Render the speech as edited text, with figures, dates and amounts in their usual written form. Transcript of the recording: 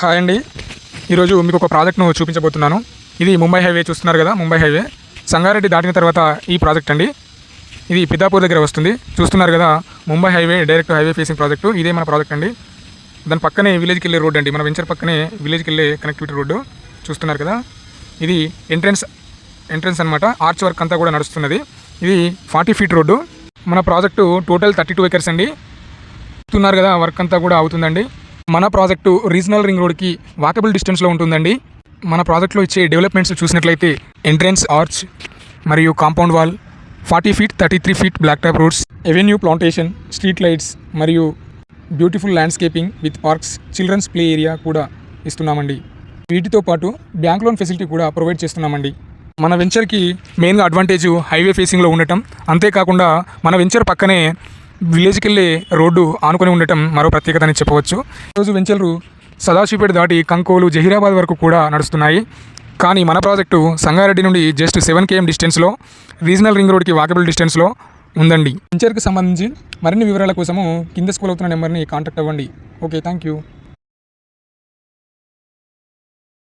Hi అండి. ఈరోజు మీకు ఒక ప్రాజెక్ట్ను చూపించబోతున్నాను. ఇది ముంబై హైవే చూస్తున్నారు కదా, ముంబై హైవే సంగారెడ్డి దాటిన తర్వాత ఈ ప్రాజెక్ట్ అండి. ఇది పితాపూర్ దగ్గర వస్తుంది. చూస్తున్నారు కదా, Mumbai highway direct highway facing project. ఇదే మన ప్రాజెక్ట్ అండి. దాని పక్కనే విలేజ్కి వెళ్ళే రోడ్ అండి. మన వెంచర్ పక్కనే విలేజ్కి వెళ్ళే కనెక్టివిటీ రోడ్డు చూస్తున్నారు కదా. ఇది ఎంట్రన్స్ అనమాట. ఆర్చ్ వర్క్ అంతా కూడా నడుస్తున్నది. ఇది 40 ఫీట్ రోడ్డు. మన ప్రాజెక్టు టోటల్ 32 ఎకర్స్ అండి. చూస్తున్నారు కదా, వర్క్ అంతా కూడా అవుతుందండి. మన ప్రాజెక్టు రీజనల్ రింగ్ రోడ్కి వాకబుల్ డిస్టెన్స్లో ఉంటుందండి. మన ప్రాజెక్ట్లో ఇచ్చే డెవలప్మెంట్స్ చూసినట్లయితే ఎంట్రన్స్ ఆర్చ్ మరియు compound wall, 40 feet 33 feet block top roads, avenue plantation, street lights మరియు beautiful landscaping with parks, children's play area కూడా ఇస్తున్నామండి. వీటితో పాటు బ్యాంక్ లోన్ ఫెసిలిటీ కూడా ప్రొవైడ్ చేస్తున్నామండి. మన వెంచర్కి మెయిన్గా అడ్వాంటేజ్ హైవే ఫేసింగ్లో ఉండటం, అంతేకాకుండా మన వెంచర్ పక్కనే విలేజ్కి వెళ్ళే రోడ్డు ఆనుకొని ఉండటం మరో ప్రత్యేకత అని చెప్పవచ్చు. ఈరోజు వెంచర్లు సదాశివపేట దాటి కంకోలు, జహీరాబాద్ వరకు కూడా నడుస్తున్నాయి. కానీ మన ప్రాజెక్టు సంగారెడ్డి నుండి జస్ట్ 7 km డిస్టెన్స్లో, రీజనల్ రింగ్ రోడ్కి వాకబుల్ డిస్టెన్స్లో ఉందండి. వెంచర్కి సంబంధించి మరిన్ని వివరాల కోసము కింద స్క్రోల్ అవుతున్న నెంబర్ని కాంటాక్ట్ అవ్వండి. Okay, thank you.